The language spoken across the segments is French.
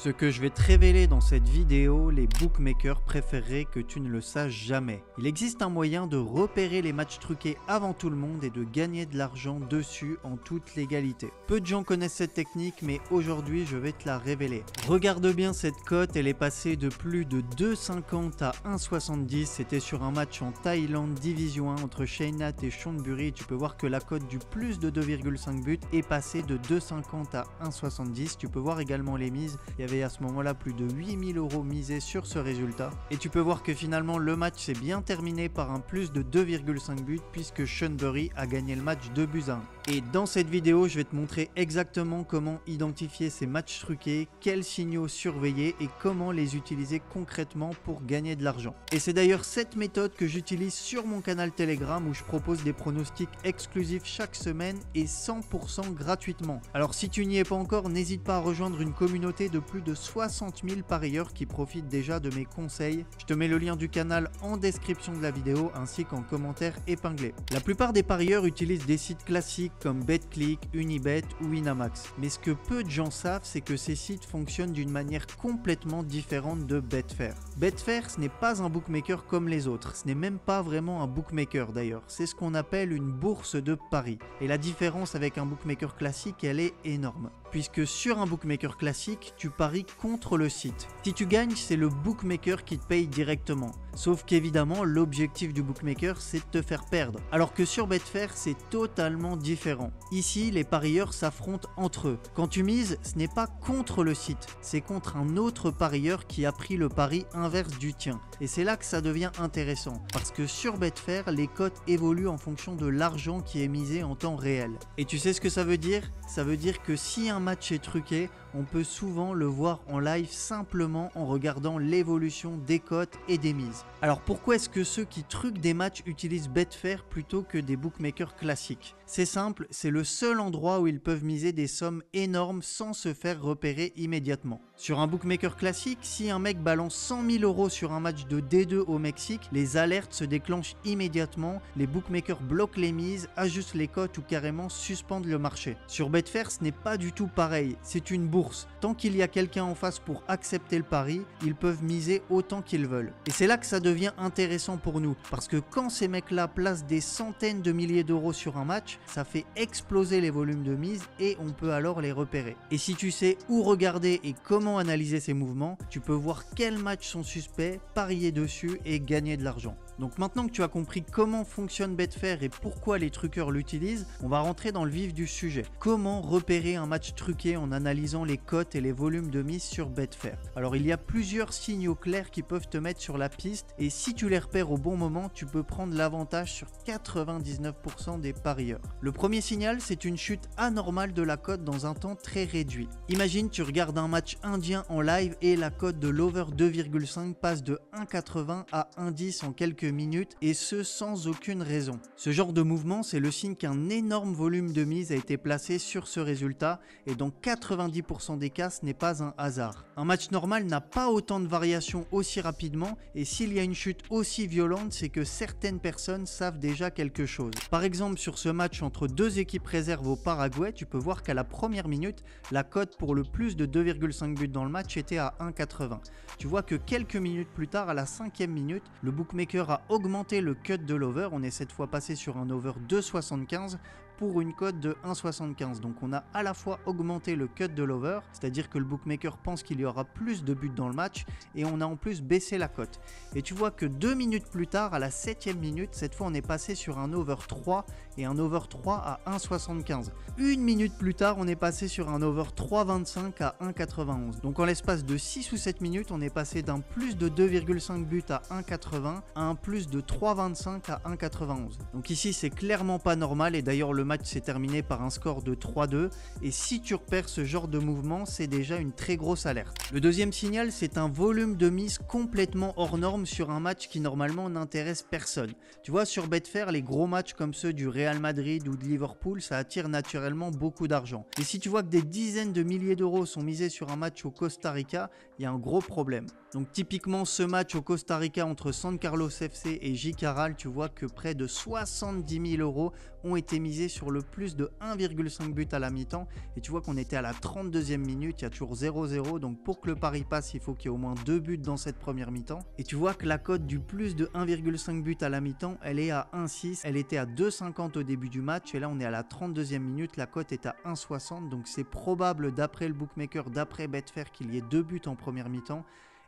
Ce que je vais te révéler dans cette vidéo, les bookmakers préféreraient que tu ne le saches jamais. Il existe un moyen de repérer les matchs truqués avant tout le monde et de gagner de l'argent dessus en toute légalité. Peu de gens connaissent cette technique, mais aujourd'hui je vais te la révéler. Regarde bien cette cote, elle est passée de plus de 2,50 à 1,70. C'était sur un match en Thaïlande Division 1 entre Chainat et Chonburi. Tu peux voir que la cote du plus de 2,5 buts est passée de 2,50 à 1,70. Tu peux voir également les mises. Il y avait à ce moment-là plus de 8000 € misés sur ce résultat. Et tu peux voir que finalement le match s'est bien terminé par un plus de 2,5 buts puisque Chonburi a gagné le match 2 buts à 1. Et dans cette vidéo, je vais te montrer exactement comment identifier ces matchs truqués, quels signaux surveiller et comment les utiliser concrètement pour gagner de l'argent. Et c'est d'ailleurs cette méthode que j'utilise sur mon canal Telegram où je propose des pronostics exclusifs chaque semaine et 100% gratuitement. Alors si tu n'y es pas encore, n'hésite pas à rejoindre une communauté de plus de 60 000 parieurs qui profitent déjà de mes conseils. Je te mets le lien du canal en description de la vidéo ainsi qu'en commentaire épinglé. La plupart des parieurs utilisent des sites classiques comme BetClick, Unibet ou Winamax. Mais ce que peu de gens savent, c'est que ces sites fonctionnent d'une manière complètement différente de Betfair. Betfair, ce n'est pas un bookmaker comme les autres. Ce n'est même pas vraiment un bookmaker d'ailleurs. C'est ce qu'on appelle une bourse de paris. Et la différence avec un bookmaker classique, elle est énorme. Puisque sur un bookmaker classique, tu paries contre le site. Si tu gagnes, c'est le bookmaker qui te paye directement. Sauf qu'évidemment, l'objectif du bookmaker, c'est de te faire perdre. Alors que sur Betfair, c'est totalement différent. Ici, les parieurs s'affrontent entre eux. Quand tu mises, ce n'est pas contre le site, c'est contre un autre parieur qui a pris le pari inverse du tien. Et c'est là que ça devient intéressant. Parce que sur Betfair, les cotes évoluent en fonction de l'argent qui est misé en temps réel. Et tu sais ce que ça veut dire? Ça veut dire que si un match est truqué, on peut souvent le voir en live simplement en regardant l'évolution des cotes et des mises. Alors pourquoi est-ce que ceux qui truquent des matchs utilisent Betfair plutôt que des bookmakers classiques? C'est simple, c'est le seul endroit où ils peuvent miser des sommes énormes sans se faire repérer immédiatement. Sur un bookmaker classique, si un mec balance 100 000 € sur un match de D2 au Mexique, les alertes se déclenchent immédiatement, les bookmakers bloquent les mises, ajustent les cotes ou carrément suspendent le marché. Sur Betfair, ce n'est pas du tout pareil, c'est une bourse. Tant qu'il y a quelqu'un en face pour accepter le pari, ils peuvent miser autant qu'ils veulent. Et c'est là que ça devient intéressant pour nous, parce que quand ces mecs-là placent des centaines de milliers d'euros sur un match, ça fait exploser les volumes de mise et on peut alors les repérer. Et si tu sais où regarder et comment analyser ces mouvements, tu peux voir quels matchs sont suspects, parier dessus et gagner de l'argent. Donc maintenant que tu as compris comment fonctionne Betfair et pourquoi les truqueurs l'utilisent, on va rentrer dans le vif du sujet. Comment repérer un match truqué en analysant les cotes et les volumes de mise sur Betfair? Alors il y a plusieurs signaux clairs qui peuvent te mettre sur la piste et si tu les repères au bon moment, tu peux prendre l'avantage sur 99% des parieurs. Le premier signal, c'est une chute anormale de la cote dans un temps très réduit. Imagine tu regardes un match indien en live et la cote de l'over 2,5 passe de 1,80 à 1,10 en quelques minutes et ce sans aucune raison. Ce genre de mouvement, c'est le signe qu'un énorme volume de mise a été placé sur ce résultat et dans 90% des cas, ce n'est pas un hasard. Un match normal n'a pas autant de variations aussi rapidement et s'il y a une chute aussi violente, c'est que certaines personnes savent déjà quelque chose. Par exemple, sur ce match entre deux équipes réserves au Paraguay, tu peux voir qu'à la première minute, la cote pour le plus de 2,5 buts dans le match était à 1,80. Tu vois que quelques minutes plus tard, à la 5e minute, le bookmaker a augmenté le cut de l'over. On est cette fois passé sur un over 2,75 pour une cote de 1,75. Donc on a à la fois augmenté le cut de l'over, c'est-à-dire que le bookmaker pense qu'il y aura plus de buts dans le match et on a en plus baissé la cote. Et tu vois que 2 minutes plus tard, à la 7e minute, cette fois on est passé sur un over 3 et un over 3 à 1,75. Une minute plus tard, on est passé sur un over 3,25 à 1,91. Donc en l'espace de 6 ou 7 minutes, on est passé d'un plus de 2,5 buts à 1,80 à un plus de 3,25 à 1,91. Donc ici c'est clairement pas normal et d'ailleurs le match s'est terminé par un score de 3-2 et si tu repères ce genre de mouvement, c'est déjà une très grosse alerte. Le deuxième signal, c'est un volume de mise complètement hors norme sur un match qui normalement n'intéresse personne. Tu vois, sur Betfair, les gros matchs comme ceux du Real Madrid ou de Liverpool, ça attire naturellement beaucoup d'argent. Et si tu vois que des dizaines de milliers d'euros sont misés sur un match au Costa Rica, il y a un gros problème. Donc typiquement ce match au Costa Rica entre San Carlos FC et Jicaral, tu vois que près de 70 000 € ont été misés sur le plus de 1,5 but à la mi-temps et tu vois qu'on était à la 32e minute, il y a toujours 0-0, donc pour que le pari passe, il faut qu'il y ait au moins 2 buts dans cette première mi-temps. Et tu vois que la cote du plus de 1,5 but à la mi-temps, elle est à 1,6, elle était à 2,50 au début du match et là on est à la 32e minute, la cote est à 1,60, donc c'est probable d'après le bookmaker, d'après Betfair qu'il y ait 2 buts en première mi-temps.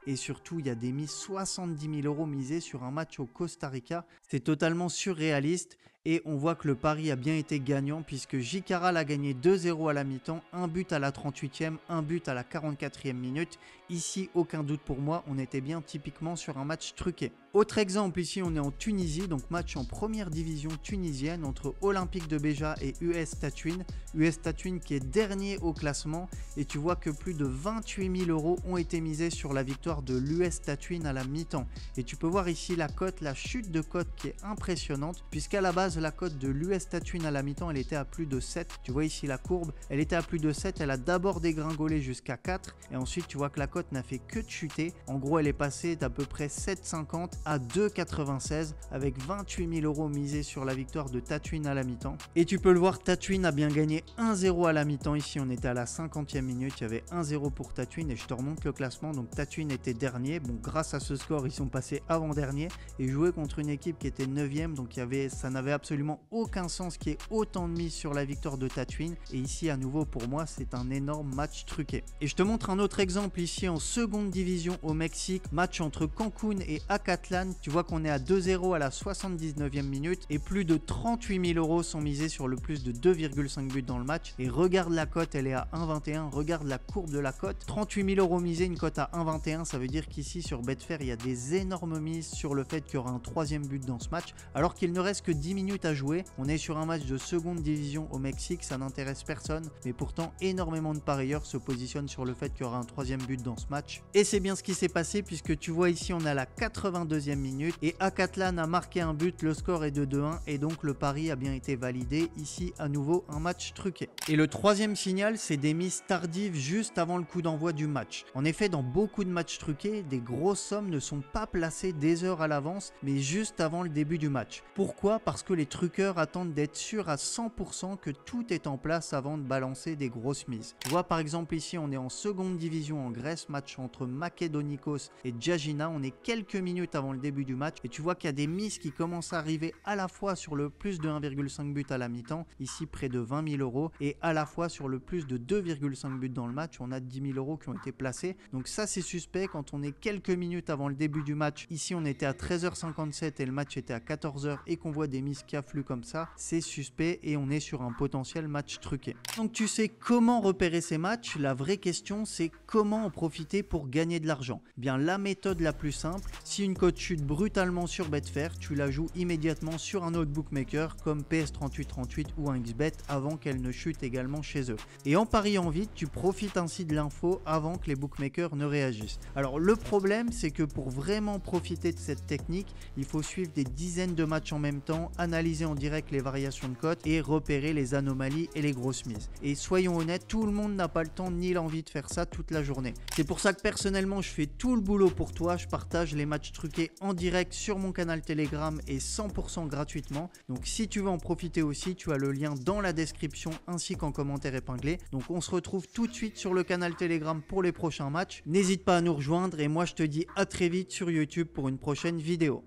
Et surtout, il y a des mises 70 000 € misés sur un match au Costa Rica. C'est totalement surréaliste et on voit que le pari a bien été gagnant puisque Jicaral a gagné 2-0 à la mi-temps, un but à la 38e, un but à la 44e minute. Ici, aucun doute pour moi, on était bien typiquement sur un match truqué. Autre exemple, ici on est en Tunisie, donc match en première division tunisienne entre Olympique de Béja et US Tatuine. US Tatuine qui est dernier au classement et tu vois que plus de 28 000 € ont été misés sur la victoire de l'US Tatuine à la mi-temps. Et tu peux voir ici la cote, la chute de cote qui est impressionnante puisqu'à la base la cote de l'US Tatuine à la mi-temps elle était à plus de 7. Tu vois ici la courbe, elle était à plus de 7, elle a d'abord dégringolé jusqu'à 4 et ensuite tu vois que la cote n'a fait que de chuter. En gros elle est passée d'à peu près 7,50 à 2,96 avec 28 000 € misés sur la victoire de Tatuine à la mi-temps. Et tu peux le voir, Tatuine a bien gagné 1-0 à la mi-temps. Ici on était à la 50e minute, il y avait 1-0 pour Tatuine et je te remonte le classement. Donc Tatuine était dernier, bon grâce à ce score ils sont passés avant-dernier et jouaient contre une équipe qui était 9e, donc ça n'avait absolument aucun sens qu'il y ait autant de mise sur la victoire de Tatuine. Et ici à nouveau pour moi c'est un énorme match truqué. Et je te montre un autre exemple ici en seconde division au Mexique, match entre Cancun et Acatlán. Tu vois qu'on est à 2-0 à la 79e minute et plus de 38 000 € sont misés sur le plus de 2,5 buts dans le match. Et regarde la cote, elle est à 1,21. Regarde la courbe de la cote. 38 000 € misés, une cote à 1,21. Ça veut dire qu'ici sur Betfair, il y a des énormes mises sur le fait qu'il y aura un troisième but dans ce match. Alors qu'il ne reste que 10 minutes à jouer. On est sur un match de seconde division au Mexique. Ça n'intéresse personne. Mais pourtant, énormément de parieurs se positionnent sur le fait qu'il y aura un troisième but dans ce match. Et c'est bien ce qui s'est passé puisque tu vois ici, on est à la 82e minute et Acatlán a marqué un but, le score est de 2-1 et donc le pari a bien été validé. Ici à nouveau un match truqué. Et le troisième signal, c'est des mises tardives juste avant le coup d'envoi du match. En effet, dans beaucoup de matchs truqués, des grosses sommes ne sont pas placées des heures à l'avance mais juste avant le début du match. Pourquoi? Parce que les truqueurs attendent d'être sûrs à 100% que tout est en place avant de balancer des grosses mises. Tu vois par exemple ici on est en seconde division en Grèce, match entre Makedonikos et Djagina, on est quelques minutes avant le début du match et tu vois qu'il y a des mises qui commencent à arriver à la fois sur le plus de 1,5 but à la mi-temps, ici près de 20 000 € et à la fois sur le plus de 2,5 buts dans le match, on a 10 000 € qui ont été placés. Donc ça c'est suspect quand on est quelques minutes avant le début du match. Ici on était à 13h57 et le match était à 14h et qu'on voit des mises qui affluent comme ça, c'est suspect et on est sur un potentiel match truqué. Donc tu sais comment repérer ces matchs, la vraie question c'est comment en profiter pour gagner de l'argent. Bien la méthode la plus simple, si une cote chute brutalement sur Betfair, tu la joues immédiatement sur un autre bookmaker comme PS3838 ou un XBet avant qu'elle ne chute également chez eux. Et en pariant vite, tu profites ainsi de l'info avant que les bookmakers ne réagissent. Alors le problème, c'est que pour vraiment profiter de cette technique, il faut suivre des dizaines de matchs en même temps, analyser en direct les variations de cotes et repérer les anomalies et les grosses mises. Et soyons honnêtes, tout le monde n'a pas le temps ni l'envie de faire ça toute la journée. C'est pour ça que personnellement, je fais tout le boulot pour toi, je partage les matchs truqués en direct sur mon canal Telegram et 100% gratuitement. Donc si tu veux en profiter aussi, tu as le lien dans la description ainsi qu'en commentaire épinglé. Donc on se retrouve tout de suite sur le canal Telegram pour les prochains matchs. N'hésite pas à nous rejoindre et moi je te dis à très vite sur YouTube pour une prochaine vidéo.